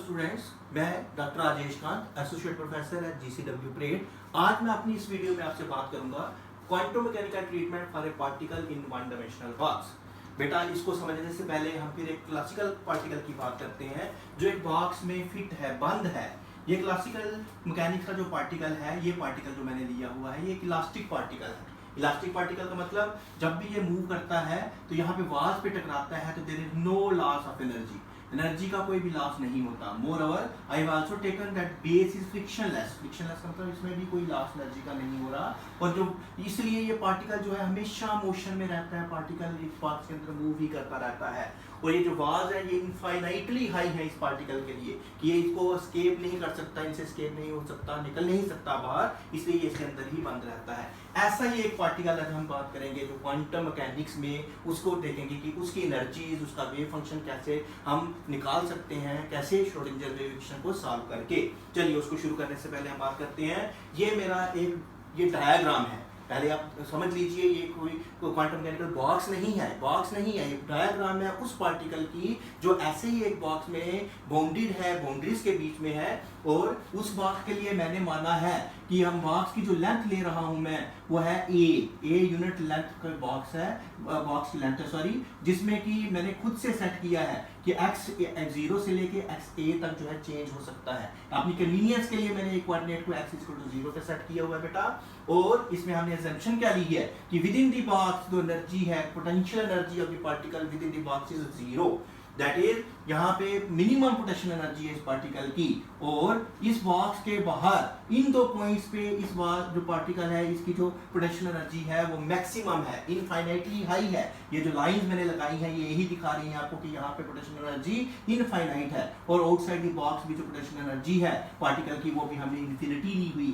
Students, मैं doctor Rajesh Kant, associate professor है GCW parade. आज मैं अपनी इस वीडियो में आपसे बात करूंगा quantum mechanical treatment for a particle in one dimensional box. बेटा, इसको समझने से पहले हम फिर एक क्लासिकल पार्टिकल की बात करते हैं जो एक बॉक्स में फिट है, बंद है। ये क्लासिकल मैकेनिक्स का जो पार्टिकल है, ये पार्टिकल जो मैंने लिया हुआ है, ये एक इलास्टिक पार्टिकल है। इलास्टिक पार्टिकल का मतलब जब भी ये मूव करता है तो यहाँ पे वाल्स पे टकराता है तो there is no loss of energy का कोई भी लॉस नहीं होता। Moreover I have also taken that base is frictionless का मतलब इसमें भी कोई लॉस एनर्जी का नहीं हो रहा, और जो इसलिए ये पार्टिकल जो है हमेशा मोशन में रहता है। पार्टिकल इस बॉक्स के अंदर मूव ही करता रहता है, और ये जो वाज है ये इनफाइनाइटली हाई है इस पार्टिकल के लिए कि ये इसको एस्केप नहीं कर सकता, इनसे एस्केप नहीं हो सकता, निकल नहीं सकता बाहर, इसलिए ये इसके अंदर ही बंद रहता है। ऐसा ही एक पार्टिकल है हम बात करेंगे जो क्वांटम मैकेनिक्स में, उसको देखेंगे कि उसकी एनर्जीज, उसका वेव फंक्शन कैसे हम निकाल सकते हैं, कैसे श्रोडिंगर वेव इक्वेशन को सॉल्व करके। चलिए उसको शुरू करने से पहले हम बात करते हैं, ये मेरा ये डायग्राम है। पहले आप समझ लीजिए ये कोई क्वांटम मैकेनिकल बॉक्स नहीं है, ये डायग्राम है उस पार्टिकल की जो ऐसे ही एक बॉक्स में बाउंडेड है, बाउंड्रीज के बीच में है, और उस बॉक्स के लिए मैंने माना है कि हम बॉक्स की जो लेंथ ले रहा हूं मैं वो है ए यूनिट लेंथ का बॉक्स है, बॉक्स की लेंथ है सॉरी, जिसमें कि मैंने खुद से सेट किया है कि x 0 से लेके x a तक जो है चेंज हो सकता है। अपनी कन्वीनियंस के लिए मैंने एक कोऑर्डिनेट को x 0 पे सेट किया हुआ है बेटा, और इसमें हमने अजम्पशन क्या ली है कि विद इन द बॉक्स जो एनर्जी है, potential energy of the particle with in the box is 0। That is यहाँ पे मिनिमम पोटेंशियल एनर्जी है इस पार्टिकल की, और इस बॉक्स के बाहर इन दो पॉइंट्स पे इस बार जो पार्टिकल है इसकी जो पोटेंशियल एनर्जी है वो मैक्सिमम है, इनफाइनाइटली हाई है। ये जो लाइंस मैंने लगाई हैं ये यही दिखा रही हैं आपको कि यहाँ पे पोटेंशियल एनर्जी इनफाइनाइट है, और आउटसाइड द बॉक्स भी जो पोटेंशियल एनर्जी है पार्टिकल की वो भी हमने इन्फिनिटी ली हुई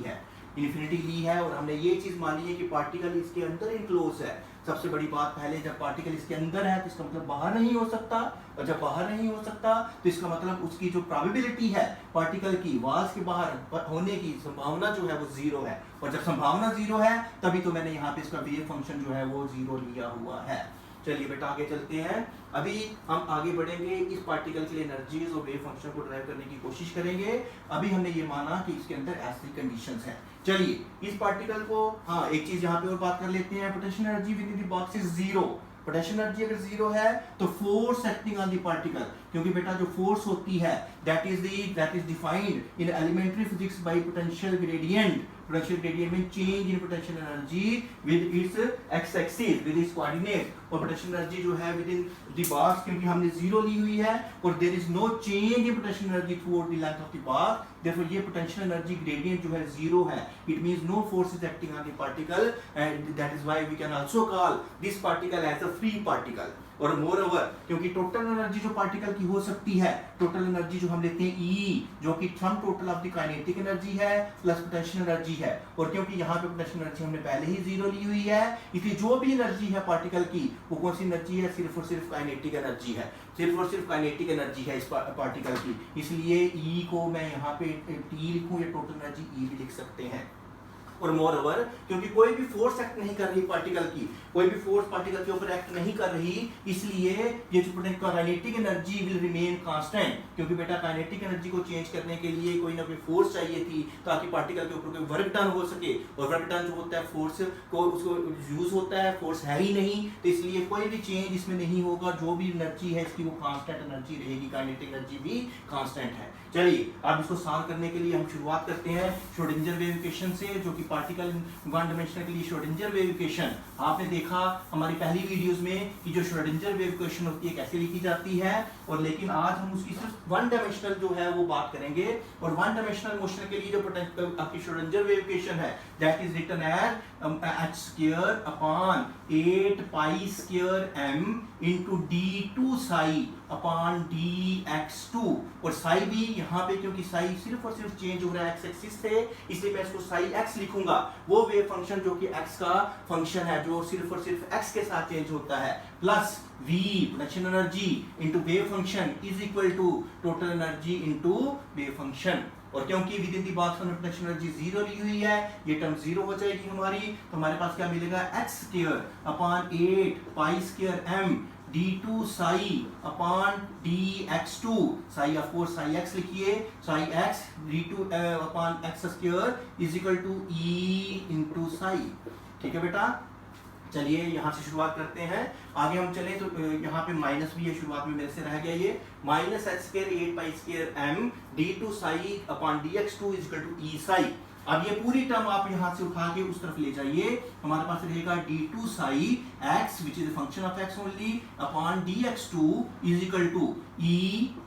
है, और हमने ये चीज मानी है कि पार्टिकल इसके अंदर इनक्लोज है। सबसे बड़ी बात, पहले जब पार्टिकल इसके अंदर है तो इसका मतलब बाहर नहीं हो सकता, और जब बाहर नहीं हो सकता तो इसका मतलब उसकी जो प्रोबेबिलिटी है पार्टिकल की वाल्स के बाहर होने की संभावना जो है वो 0 है, और जब संभावना 0 है तभी तो मैंने यहाँ पे इसका वेव फंक्शन जो है वो 0 लिया हुआ है। चलिए बेटा आगे चलते हैं। अभी हम आगे बढ़ेंगे, इस पार्टिकल के लिए एनर्जीज और वेव फंक्शन को ड्राइव करने की कोशिश करेंगे। अभी हमने ये माना कि इसके अंदर ऐसी कंडीशंस हैं। चलिए इस पार्टिकल को, हाँ एक चीज यहाँ पे और बात कर लेते हैं, potential energy within the box is 0। Potential energy अगर 0 है तो force acting on the particle, क्योंकि बेटा जो फोर्स होती है that is defined in elementary physics by potential gradient. Potential gradient में change in potential energy with its x axis, with its coordinate, और पोटेंशियल एनर्जी जो है विद इन द बॉक्स, क्योंकि हमने 0 ली हुई है और there is no change in potential energy throughout the length of the box, therefore ये पोटेंशियल एनर्जी ग्रेडियंट जो है 0 है। It means no force is acting on the particle, and that is why we can also call this particle as a free particle. और moreover, क्योंकि total energy जो particle की हो सकती है, टोटल एनर्जी जो हम लेते हैं E, जो कि sum total of the kinetic energy है प्लस पोटेंशियल एनर्जी है, और क्योंकि यहाँ पे पोटेंशियल एनर्जी हमने पहले ही 0 ली हुई है, इसलिए जो भी एनर्जी है पार्टिकल की वो कौन सी एनर्जी है, सिर्फ और सिर्फ काइनेटिक एनर्जी है, सिर्फ और सिर्फ काइनेटिक एनर्जी है इस पार्टिकल की। इसलिए E को मैं यहाँ पे T लिखूं या टोटल एनर्जी E भी लिख सकते हैं। और मोर ओवर, क्योंकि कोई भी फोर्स एक्ट नहीं कर रही पार्टिकल की, कोई भी फोर्स पार्टिकल के ऊपर एक्ट नहीं कर रही, इसलिए ये जो kinetic energy will remain constant, क्योंकि बेटा काइनेटिक एनर्जी को चेंज करने के लिए कोई ना कोई फोर्स चाहिए थी ताकि पार्टिकल के ऊपर कोई वर्क डन हो सके, और वर्क डन जो होता है फोर्स को उसको यूज होता है, फोर्स है ही नहीं, तो इसलिए कोई भी चेंज इसमें नहीं होगा। जो भी एनर्जी है इसकी वो कांस्टेंट एनर्जी रहेगी, काइनेटिक एनर्जी भी कांस्टेंट है। चलिए अब इसको सॉल्व करने के लिए हम शुरुआत करते हैं श्रोडिंगर वेव इक्वेशन से, जो कि पार्टिकल वन डायमेंशनल के लिए श्रोडिंगर वेव इक्वेशन आपने देखा हमारी पहली वीडियोस में कि जो श्रोडिंगर वेव इक्वेशन होती है कैसे लिखी जाती है, और लेकिन आज हम उसकी सिर्फ वन डायमेंशनल जो है वो बात करेंगे। और वन डायमेंशनल मोशन के लिए जो आपकी श्रोडिंगर वेव इक्वेशन है that is written as h² upon 8 pi square m into d2 psi upon dx2, और psi भी यहाँ पे क्योंकि psi सिर्फ और सिर्फ चेंज हो रहा है x एक्सिस से, इसलिए मैं इसको psi x लिखूंगा, वो वेव फंक्शन जो कि x का फंक्शन है जो सिर्फ और सिर्फ x के साथ चेंज होता है, plus v potential energy into wave function is equal to total energy into wave function. और क्योंकि विद इन द बॉक्स में पोटेंशियल एनर्जी 0 ली हुई है, ये टर्म 0 हो जाएगी हमारी, तो हमारे पास क्या मिलेगा h² upon 8 pi square m d2 psi upon dx2, psi of course psi x लिखिए, psi x d2 upon x square is equal to e into psi। ठीक है बेटा, चलिए यहाँ से शुरुआत करते हैं, आगे हम चलें तो यहाँ पे माइनस भी है, शुरुआत में मेरे से रह गया ये, minus h square 8 pi square m d2 psi upon dx2 is equal to e psi। अब ये पूरी टर्म आप यहाँ से उठा के उस तरफ ले जाइए, हमारे पास रहेगा d2 psi x which is function of x only upon dx2 is equal to e,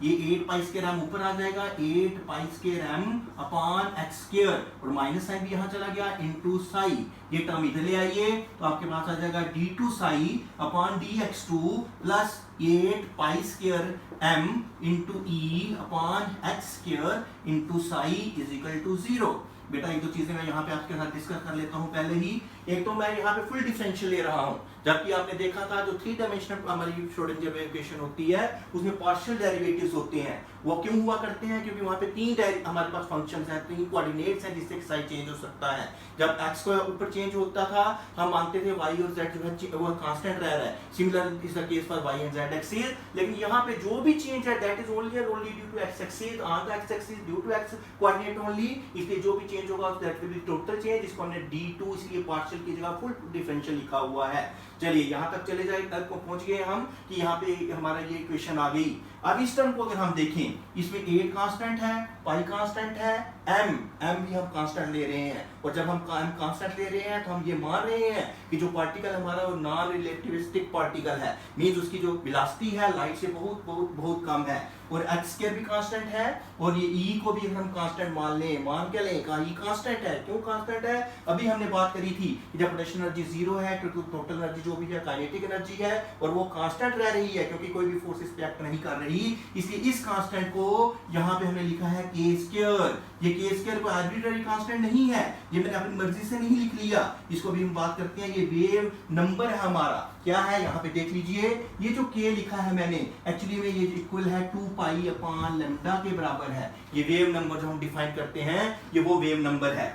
ये 8 पाई स्क्वायर m ऊपर आ जाएगा, 8 pi square m upon x square, और माइनस साइन भी यहाँ चला गया, इनटू psi, ये टर्म इधर ले आइए तो आपके पास आ जाएगा d2 psi upon dx2 plus 8 pi square m into e upon x square into psi is equal to 0। बेटा एक दो चीजें मैं यहाँ पे आपके साथ डिस्कस कर लेता हूँ पहले ही। एक तो मैं यहाँ पे फुल डिफरेंशियल ले रहा हूँ, जबकि आपने देखा था जो 3 डायमेंशनल हमारी श्रोडिंगर इक्वेशन होती है उसमें पार्शियल डेरिवेटिव्स होते हैं। वो क्यों हुआ करते हैं? क्योंकि वहाँ पे 3 हमारे पास फंक्शंस हैं, 3 कोऑर्डिनेट्स हैं जिससे साइज चेंज हो सकता है। जब x को ऊपर चेंज होता था हम मानते थे y और z जो है वो कांस्टेंट रह रहा है, similar is the case for y and z axis. लेकिन यहाँ पे जो भी चेंज है that is only due to x axis, on the x axis due to x coordinate only, इसलिए जो भी चेंज होगा that will be total change, इसको हमने d2 इसलिए पार्शियल की जगह फुल डिफरेंशियल लिखा हुआ है। चलिए यहाँ तक चले जाए, तक पहुंच गए हम कि यहाँ पे हमारा ये इक्वेशन आ गई। अब इस टर्म को अगर हम देखें, इसमें 8 कांस्टेंट है, पाई कांस्टेंट है, m भी हम कांस्टेंट ले रहे हैं, और जब हम m कांस्टेंट ले रहे हैं तो हम ये मान रहे हैं कि जो पार्टिकल हमारा वो नॉन रिलेटिविस्टिक पार्टिकल है, मींस उसकी जो वेलोसिटी है लाइट से बहुत बहुत बहुत कम है, और x स्क्वायर भी कांस्टेंट है, और ये e को भी हम कांस्टेंट मान के लें, कहा e कांस्टेंट है। क्यों कांस्टेंट है? अभी हमने बात करी थी कि जब पोटेंशियल एनर्जी 0 है तो टोटल एनर्जी जो भी है काइनेटिक एनर्जी है, और वो कांस्टेंट रह रही है क्योंकि कोई भी फोर्स इस पे एक्ट नहीं कर रही, इसलिए इस कांस्टेंट को यहाँ पे हमने लिखा है k स्क्वायर। ये k स्क्वायर कोई आर्बिट्ररी कांस्टेंट नहीं है, ये मैंने अपनी मर्जी से नहीं लिख लिया, इसको भी हम बात करते हैं, ये वेव नंबर है हमारा। क्या है यहाँ पे देख लीजिए, ये जो k लिखा है मैंने एक्चुअली में ये इक्वल है 2 पाई अपॉन लैम्डा के बराबर है। ये वेव नंबर जो हम डिफाइन करते हैं ये वो वेव नंबर है।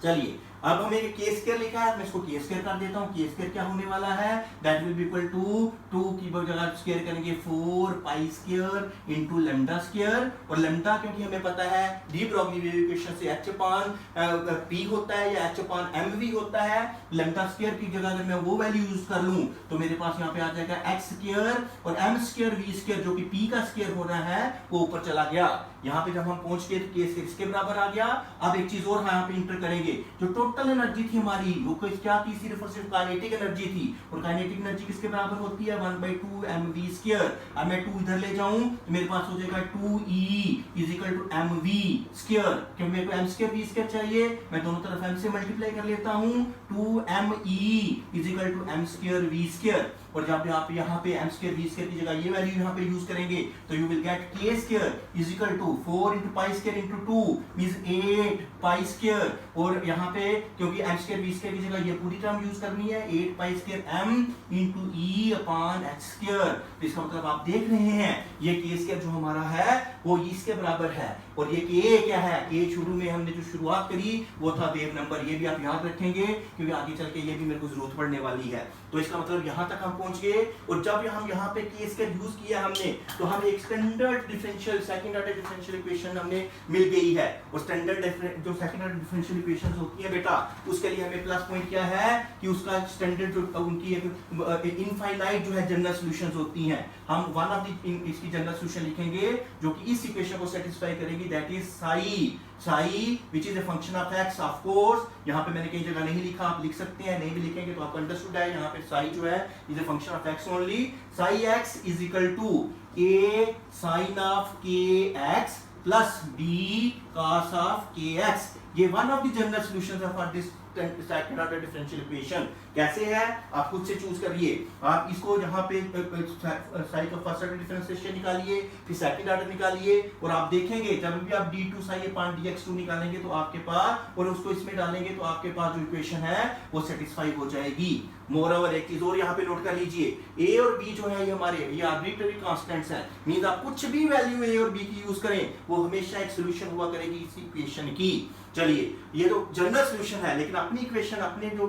चलिए अब हमें k स्क्वायर लिखा है, मैं इसको k स्क्वायर कर देता हूँ। k स्क्वायर क्या होने वाला है? That will be equal to 2 की जगह स्क्वायर करेंगे 4 pi square into lambda square, और लैम्डा क्योंकि हमें पता है डी ब्रोगली वेव इक्वेशन से h अपॉन p होता है या h अपॉन mv होता है। लैम्डा स्क्वायर की जगह अगर मैं वो वैल्यू यूज कर लूं तो मेरे पास यहाँ पे आ जाएगा x स्क्वायर, और m स्क्वायर v स्क्वायर जो कि p का स्क्वायर हो रहा है वो ऊपर चला गया। यहाँ पे जब हम पहुंच गए तो k स्क्वायर इसके बराबर आ गया। अब एक चीज और यहाँ पे इंटर करेंगे, जो टोटल एनर्जी थी हमारी वो क्या थी? सिर्फ और सिर्फ काइनेटिक एनर्जी थी, और काइनेटिक एनर्जी किसके बराबर होती है? 1/2 mv स्क्वायर। अब मैं 2 इधर ले जाऊं तो मेरे पास हो जाएगा 2e is equal to mv square. क्योंकि मेरे को m स्क्वायर v स्क्वायर चाहिए, मैं दोनों तरफ m से मल्टीप्लाई कर लेता हूं, 2me is equal to m square v square. और जब आप यहाँ पे m स्क्वायर v स्क्वायर की जगह ये वैल्यू यहाँ पे यूज करेंगे तो you will get k square is equal to 4 into pi square into 2 means 8 pi square, और यहाँ पे क्योंकि m स्क्वायर v स्क्वायर की जगह ये पूरी टर्म यूज करनी है, 8 pi square m into e upon h square. तो इसका मतलब आप देख रहे हैं ये k स्क्वायर जो हमारा है वो इसके बराबर है, और ये k क्या है? k शुरू में हमने जो शुरुआत करी वो था वेव नंबर, ये भी आप याद रखेंगे क्योंकि आगे चल के ये भी मेरे को जरूरत पड़ने वाली है। तो इसका मतलब यहाँ तक हम पहुंच गए, और जब हम यहाँ पे k स्क्वायर यूज किया हमने तो हमें एक standard differential second order differential equation हमने मिल गई है। और स्टैंडर्ड जो सेकंड ऑर्डर डिफरेंशियल इक्वेशंस होती है बेटा, उसके लिए हमें प्लस पॉइंट क्या है कि उसका स्टैंडर्ड जो उनकी इनफाइनाइट जो है जनरल सॉल्यूशंस होती हैं, हम वन ऑफ द इसकी जनरल सॉल्यूशन लिखेंगे जो कि इस इक्वेशन को सेटिस्फाई करेगी, that is Sai which is a function of x। Of course यहाँ पे मैंने कई जगह नहीं लिखा, आप लिख सकते हैं, नहीं भी लिखेंगे तो आपको अंडरस्टूड है। यहाँ पे साई जो है is a function of x only. Psi x is equal to a sin of kx plus b cos of kx। ये one of the general solutions of this second order differential equation. कैसे है आप खुद से choose करिए, आप इसको यहाँ पे साई का फर्स्ट ऑर्डर डिफरेंशिएशन निकालिए, फिर सेकंड ऑर्डर निकालिए, और आप देखेंगे जब भी आप d2 साई अपॉन dx2 निकालेंगे तो आपके पास, और उसको इसमें डालेंगे तो आपके पास जो इक्वेशन है वो सेटिस्फाई हो जाएगी। मोरओवर एक चीज और यहाँ पे नोट कर लीजिए, a और b जो है ये हमारे ये आर्बिट्ररी कांस्टेंट्स हैं, मींस आप कुछ भी वैल्यू a और b की यूज करें वो हमेशा एक सॉल्यूशन हुआ करेगी इस इक्वेशन की। चलिए ये तो जनरल सॉल्यूशन है, लेकिन अपनी इक्वेशन, अपने जो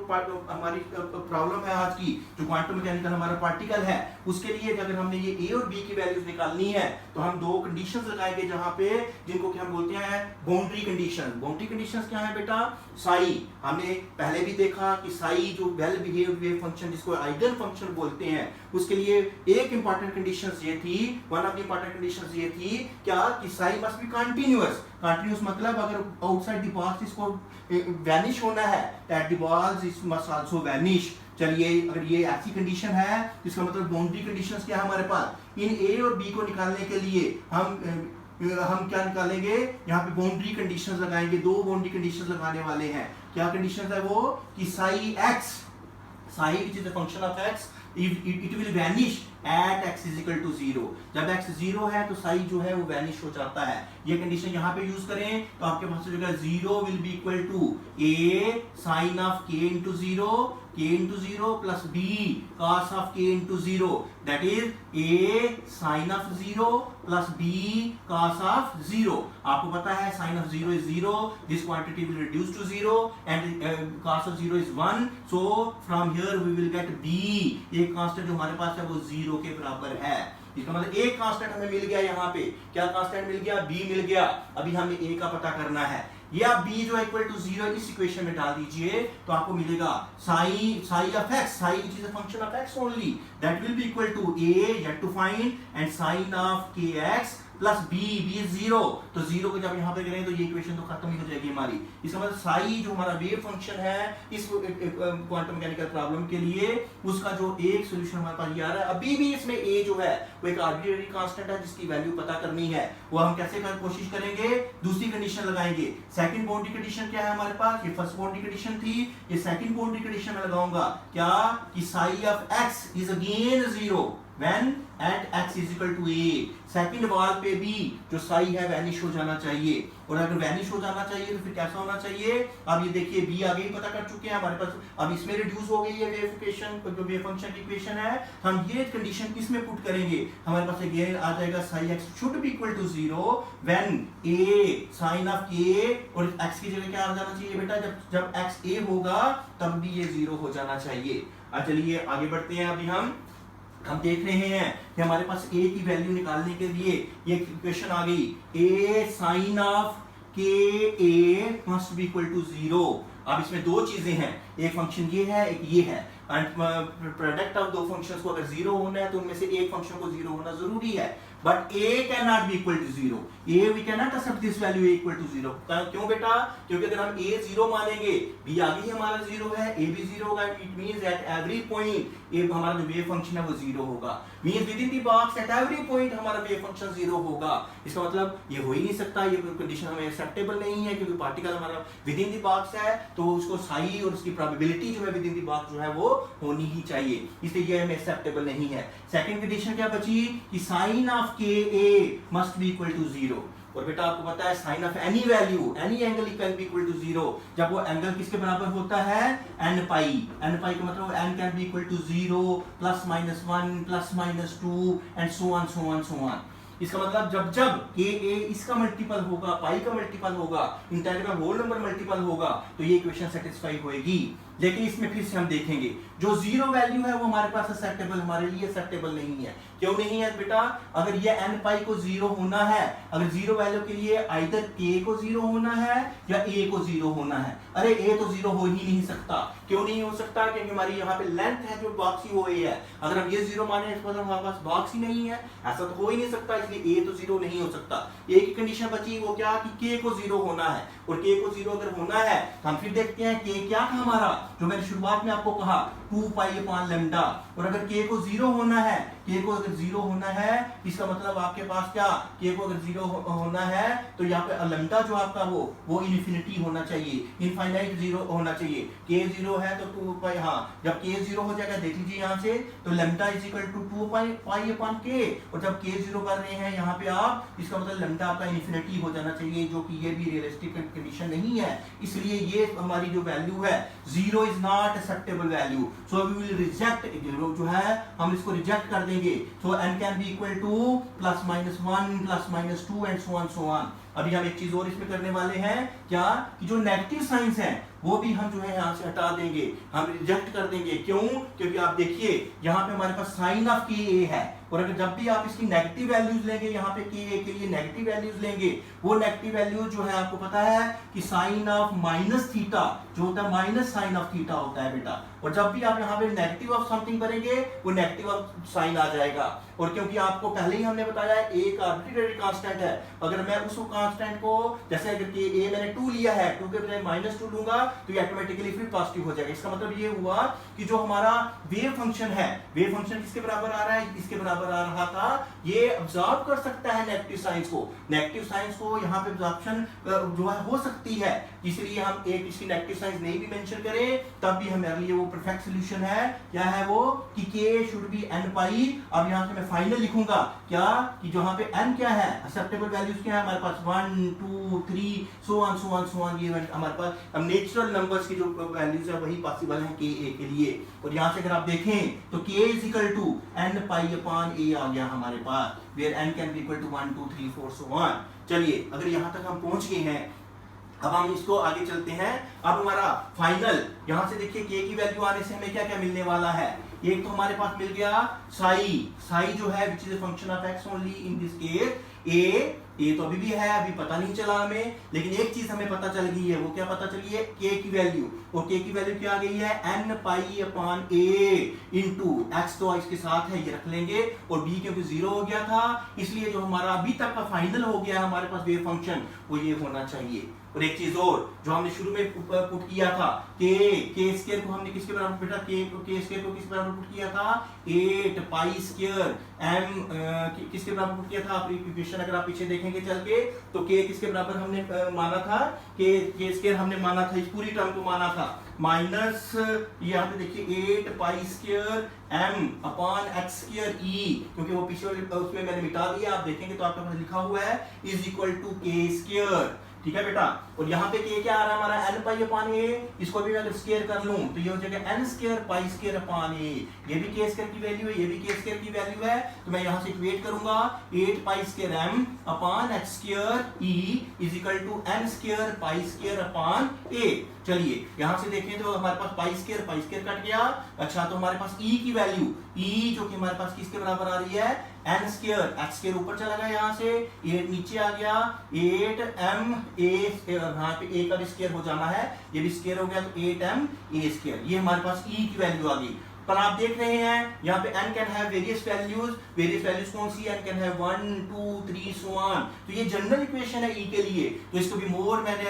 हमारी प्रॉब्लम है आज की, जो क्वांटम मैकेनिकल हमारा पार्टिकल है, उसके लिए अगर हमने ये ए और बी की वैल्यूज निकालनी है तो हम दो कंडीशंस लगाएंगे, जहां पे जिनको कि हम बोलते हैं बाउंड्री कंडीशन। बाउंड्री कंडीशंस क्या है बेटा? साई, हमने पहले भी देखा कि साई जो वेल बिहेव्ड वेव फंक्शन, जिसको आइगन फंक्शन बोलते हैं, उसके लिए एक इंपॉर्टेंट कंडीशंस ये थी, one of the important conditions ये थी क्या कि Sai must be continuous. Continuous मतलब अगर आउटसाइड द बॉक्स इसको वैनिश होना है, that the balls is must also vanish. चलिए अगर ये ऐसी कंडीशन है, इसका मतलब बाउंड्री कंडीशंस क्या है हमारे पास? इन ए और बी को निकालने के लिए हम क्या निकालेंगे? यहाँ पे बाउंड्री कंडीशंस लगाएंगे, दो बाउंड्री कंडीशंस लगाने वाले हैं। क्या कंडीशंस है वो? कि Sai x, Sai which is the function of x, it will vanish at x is equal to 0। जब x 0 है तो साई जो है वो वैनिश हो जाता है। ये कंडीशन यहाँ पे यूज करें तो आपके पास जो है 0 will be equal to a sin of k into 0, k into 0 plus b cos of k into 0, that is a sin of 0 plus b cos of 0। आपको पता है sin of 0 is 0, this quantity will reduce to 0 and cos of 0 is 1, so from here we will get b। एक constant जो हमारे पास है वो 0 के बराबर है। इसका मतलब एक कांस्टेंट हमें मिल गया, यहाँ पे क्या कांस्टेंट मिल गया? b मिल गया। अभी हमें a का पता करना है। ये आप b जो इक्वल टू 0 इस इक्वेशन में डाल दीजिए तो आपको मिलेगा psi of x, psi which is a function of x only, that will be equal to a yet to find and sine of kx plus b is 0। तो 0 को जब यहाँ पे करें तो ये इक्वेशन तो खत्म ही हो जाएगी हमारी। इसका मतलब साई जो हमारा वेव फंक्शन है इस क्वांटम मैकेनिकल प्रॉब्लम के लिए, उसका जो एक सॉल्यूशन हमारे पास ये आ रहा है। अभी भी इसमें a जो है वो एक आर्बिट्रेरी कांस्टेंट है जिसकी वैल्यू पता करनी है। वो हम कैसे कोशिश करेंगे? दूसरी कंडीशन लगाएंगे। सेकंड बाउंड्री कंडीशन क्या है हमारे पास? ये फर्स्ट बाउंड्री कंडीशन थी, ये सेकंड बाउंड्री कंडीशन में लगाऊंगा क्या कि Sai of x is again 0 when at x is equal to a। Second वाल पे भी जो साई है वैनिश हो जाना चाहिए, और अगर वैनिश हो जाना चाहिए तो फिर कैसा होना चाहिए? अब ये देखिए b आगे ही पता कर चुके हैं हमारे पास, अब इसमें रिड्यूस हो गई है वेव इक्वेशन, जो वेव फंक्शन की इक्वेशन है, हम ये कंडीशन इसमें पुट करेंगे, हमारे पास अगेन आ जाएगा psi x should be equal to 0 when a sin of k, और x की जगह क्या आ जाना चाहिए बेटा? जब x a होगा तब भी ये 0 हो जाना चाहिए। चलिए आगे बढ़ते हैं। अभी हम देख रहे हैं कि हमारे पास a की वैल्यू निकालने के लिए ये इक्वेशन आ गई, a sin of k a must be equal to 0। अब इसमें दो चीजें हैं, एक फंक्शन ये है, एक ये है, एंड प्रोडक्ट ऑफ दो फंक्शंस को अगर 0 होना है तो उनमें से एक फंक्शन को 0 होना जरूरी है, but a can not be equal to 0। a we can not accept this value a equal to 0। क्यों बेटा? क्योंकि अगर हम a 0 मानेंगे, b आगे ही हमारा 0 है, a भी 0 होगा, it means at every point a हमारा जो वेव फंक्शन है वो 0 होगा। Means with in the box at every point हमारा वेव फंक्शन 0 होगा। इसका मतलब ये हो ही नहीं सकता, ये कंडीशन हमें एक्सेप्टेबल नहीं है, क्योंकि पार्टिकल हमारा विद इन द बॉक्स है तो उसको साई और उसकी प्रोबेबिलिटी जो है विद इन द बॉक्स जो है वो होनी ही चाहिए, इसलिए ये हमें एक्सेप्टेबल नहीं है। सेकंड कंडीशन क्या बची कि sine of k a must be equal to 0। और बेटा आपको पता है sine of any value, any angle can be equal to 0 जब वो एंगल किसके बराबर होता है? n पाई। n पाई का मतलब n can be equal to 0 plus minus 1 plus minus 2 and so on so on so on. इसका मतलब जब के ए इसका मल्टीपल होगा, पाई का मल्टीपल होगा, इंटीग्रल का होल नंबर मल्टीपल होगा तो ये इक्वेशन सेटिस्फाई होएगी। लेकिन इसमें फिर से हम देखेंगे जो 0 वैल्यू है वो हमारे पास एक्सेप्टेबल, हमारे लिए एक्सेप्टेबल नहीं है। क्यों नहीं है बेटा? अगर ये n पाई को 0 होना है, अगर 0 वैल्यू के लिए आइदर k को 0 होना है या a को 0 होना है। अरे a तो 0 हो ही नहीं सकता। क्यों नहीं हो सकता? क्योंकि हमारी यहाँ पे लेंथ है जो बॉक्स ही वो a है। अगर हम ये 0 माने इसका मतलब हमारे पास बॉक्स ही नहीं है, ऐसा तो हो ही नहीं सकता, इसलिए a तो 0 नहीं हो सकता। एक ही कंडीशन बची वो क्या कि k को 0 होना है, और k को 0 अगर होना है तो हम फिर देखते हैं k क्या था हमारा, जो मैंने शुरुआत में आपको कहा 2 पाई अपॉन लैम्डा। और अगर k को 0 होना है, k को अगर 0 होना है इसका मतलब आपके पास क्या, k को अगर 0 होना है तो यहाँ पे लैम्डा जो आपका वो इनफिनिटी होना चाहिए, इनफाइनाइट 0 होना चाहिए। k 0 है तो 2 पाई, हाँ जब k 0 हो जाएगा देख लीजिए यहाँ से, तो lambda is equal to 2 pi upon k। और जब k 0 कर रहे हैं यहाँ पे आप, इसका मतलब लैम्डा आपका इनफिनिटी हो जाना चाहिए, जो कि ये भी रियलिस्टिक कंडीशन नहीं है। इसलिए ये हमारी जो वैल्यू है 0 is not acceptable value, so we will reject, जो है हम इसको रिजेक्ट कर देंगे। So n can be equal to plus minus 1 plus minus 2 and so on so on. अभी हम एक चीज और इसमें करने वाले हैं, क्या कि जो नेगेटिव साइंस है वो भी हम जो है यहाँ से हटा देंगे, हम रिजेक्ट कर देंगे। क्यों? क्योंकि आप देखिए यहाँ पे हमारे पास साइन ऑफ के ए है, और अगर जब भी आप इसकी नेगेटिव वैल्यूज लेंगे, यहाँ पे के ए के लिए नेगेटिव वैल्यूज लेंगे, वो नेगेटिव वैल्यूज जो है आपको पता है कि साइन ऑफ माइनस थीटा जो होता है माइनस साइन ऑफ थीटा होता है बेटा। और जब भी आप यहाँ पे नेगेटिव ऑफ समथिंग करेंगे वो नेगेटिव ऑफ साइन आ जाएगा। और क्योंकि आपको पहले ही हमने बताया है एक आर्बिट्रेरी कांस्टेंट है, अगर मैं उस कांस्टेंट को जैसे अगर के ए मैंने 2 लिया है, 2 के बजाय -2 लूंगा तो ये ऑटोमेटिकली फिर पॉजिटिव हो जाएगा। इसका मतलब ये हुआ कि जो हमारा वेव फंक्शन है, वेव फंक्शन किसके बराबर आ रहा है, इसके बराबर आ रहा था, ये अब्सॉर्ब कर सकता है नेगेटिव साइंस को। नेगेटिव साइंस को यहाँ पे अब्सॉर्प्शन जो है हो सकती है, इसलिए हम एक इसकी नेगेटिव साइंस नहीं भी मेंशन करें तब भी हमारे लिए वो परफेक्ट सॉल्यूशन है। क्या है वो कि k शुड बी n पाई। अब यहाँ से मैं फाइनल लिखूंगा क्या कि जहाँ पे n क्या है, एक्सेप्टेबल वैल्यूज क्या है हमारे पास 1 2 3 सो ऑन ये हमारे पास अब नेचुरल नंबर्स की जो वैल्यूज है वही पॉसिबल है के ए के लिए। और यहाँ से अगर आप देखें तो k is equal to n pi upon a आ गया हमारे पास, where n can be equal to 1 2 3 4 so on. चलिए अगर यहाँ तक हम पहुंच गए हैं, अब हम इसको आगे चलते हैं। अब हमारा फाइनल यहाँ से देखिए k की वैल्यू आने से हमें क्या क्या मिलने वाला है। एक तो हमारे पास मिल गया साई जो है which is a function of x only in this case. ए तो अभी भी है, अभी पता नहीं चला हमें, लेकिन एक चीज हमें पता चल गई है। वो क्या पता चली है, k की वैल्यू। और k की वैल्यू क्या आ गई है, n pi upon a into x, तो इसके साथ है ये रख लेंगे। और b क्योंकि 0 हो गया था इसलिए जो हमारा अभी तक का फाइनल हो गया है हमारे पास वेव फंक्शन वो ये होना चाहिए। और एक चीज और जो हमने शुरू में पुट किया था के स्क्वायर को हमने किसके बराबर बेटा, के स्क्वायर को किस बराबर पुट किया था 8 पाई स्क्वायर m किसके बराबर पुट किया था। आप इक्वेशन अगर आप पीछे देखेंगे चल के तो k किसके बराबर हमने माना था, के स्क्वायर हमने माना था, इस पूरी टर्म को माना था माइनस यहाँ पे देखिए 8 pi square m upon x square e, क्योंकि वो पीछे उसमें मैंने मिटा दिया, आप देखेंगे तो आपके पास लिखा हुआ है इज इक्वल टू के स्क्वायर। ठीक है बेटा। और यहाँ पे k क्या आ रहा है हमारा n पाई अपॉन a, इसको भी मैं अगर स्क्वायर कर लूं तो ये हो जाएगा n square pi square upon a। ये भी k स्क्वायर की वैल्यू है, ये भी k स्क्वायर की वैल्यू है, तो मैं यहाँ से इक्वेट करूंगा 8 pi square m upon x square e is equal to n square pi square upon a। चलिए यहाँ से देखें तो हमारे पास पाई स्क्वायर कट गया। अच्छा तो हमारे पास e की वैल्यू e जो कि हमारे पास किसके बराबर आ रही है, n स्क्वायर, x स्क्वायर ऊपर चला गया, यहाँ से 8 नीचे आ गया, 8m a, यहाँ पे a का भी स्क्वायर हो जाना है, ये भी स्क्वायर हो गया तो 8m a स्क्वायर। ये हमारे पास e की वैल्यू आ गई। पर आप देख रहे हैं यहाँ पे n can have various values कौन सी, n can have 1 2 3 so on. तो ये जनरल इक्वेशन है e के लिए, तो इसको भी मोर मैंने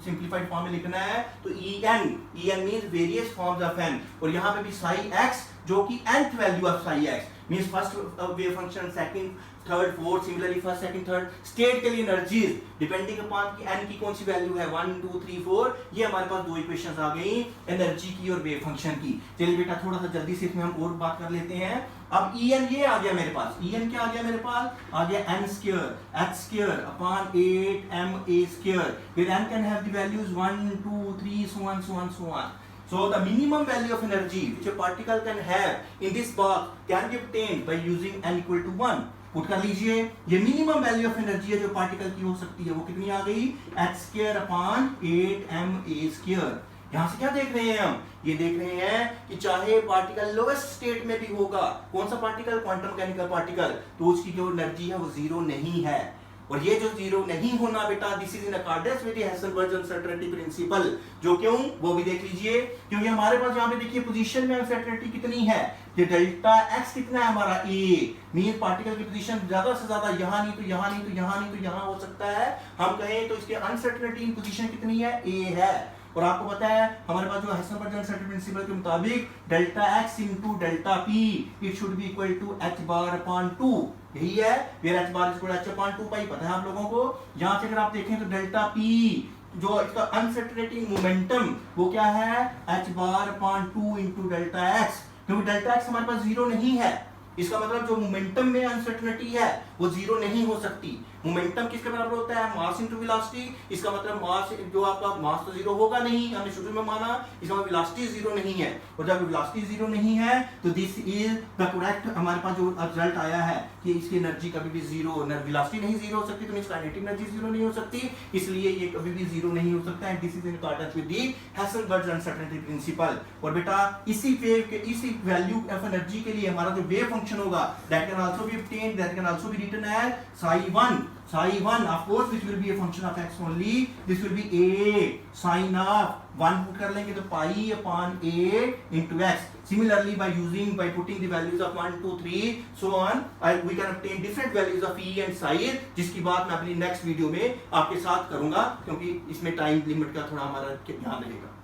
सिंपलीफाइड फॉर्म में लिखना है तो en means various forms of n। और यहाँ पे भी साई x जो कि nth value of Sai x means first wave function, second, third, fourth, similarly first, second, third state के लिए एनर्जीज डिपेंडिंग अपॉन कि n की कौन सी वैल्यू है 1 2 3 4। ये हमारे पास दो इक्वेशंस आ गई एनर्जी की और वेव फंक्शन की। चलिए बेटा थोड़ा सा जल्दी से इसमें हम और बात कर लेते हैं। अब En ये आ गया मेरे पास, En क्या आ गया मेरे पास, आ गया n square h square upon 8m a square, फिर n can have the values 1 2 3 so on. So the minimum value of energy which a particle can have in this box can be obtained by using n equal to 1. Put कर लीजिए, ये minimum value of energy है जो particle की हो सकती है, वो कितनी आ गई, h square upon 8m a square. यहाँ से क्या देख रहे हैं हम, ये देख रहे हैं कि चाहे पार्टिकल लोएस्ट स्टेट में भी होगा, कौन सा पार्टिकल, क्वांटम मैकेनिकल पार्टिकल, तो उसकी जो एनर्जी है वो जीरो नहीं है। और ये जो जीरो नहीं होना बेटा, this is in accordance with the Heisenberg uncertainty principle. जो क्यों, वो भी देख लीजिए, क्योंकि हमारे पास यहाँ पे देखिए पोजीशन में अनसर्टेनिटी कितनी है, ये डेल्टा x कितना है हमारा a, मीन पार्टिकल की पोजीशन ज्यादा से ज्यादा यहाँ नहीं तो यहाँ नहीं तो यहाँ नहीं तो यहाँ हो सकता है। हम कहें तो इसके अनसर्टेनिटी इन पोजीशन कितनी है, a है। और आपको पता है हमारे पास जो हाइजेनबर्ग अनसर्टेनिटी प्रिंसिपल के मुताबिक delta x into delta p it should be equal to h bar upon 2, यही है, where h bar is equal to h upon 2 pi, पता है आप लोगों को। यहां से अगर आप देखें तो डेल्टा p जो इसका अनसर्टेनिटी मोमेंटम वो क्या है, h bar upon 2 into delta x, क्योंकि डेल्टा x हमारे पास जीरो नहीं है। इसका मतलब जो मोमेंटम में अनसर्टेनिटी है वो जीरो नहीं हो सकती। मोमेंटम किसके बराबर होता है? Mass into velocity. इसका मतलब मास, जो आपका मास तो जीरो होगा नहीं, हमने शुरू में माना, इसका मतलब वेलोसिटी जीरो नहीं है। और जब वेलोसिटी जीरो नहीं है तो दिस इज द करेक्ट, हमारे पास जो रिजल्ट आया है कि इसकी एनर्जी कभी भी जीरो, वेलोसिटी नहीं जीरो हो सकती तो मींस काइनेटिक एनर्जी जीरो नहीं हो सकती, इसलिए ये कभी भी जीरो नहीं हो सकता है। This is in accordance with the Heisenberg uncertainty principle. और बेटा इसी वेव के, इसी वैल्यू ऑफ एनर्जी के लिए हमारा जो वेव फंक्शन होगा, that can also be obtained, that can also be written as psi1 of course which will be a function of x only, this will be a sin of 1 put कर लेंगे तो pi upon a into x. Similarly by putting the values of 1 2 3 so on we can obtain different values of e and psi, जिसकी बात मैं अपनी next video में आपके साथ करूंगा, क्योंकि इसमें टाइम लिमिट का थोड़ा हमारा ध्यान रहेगा।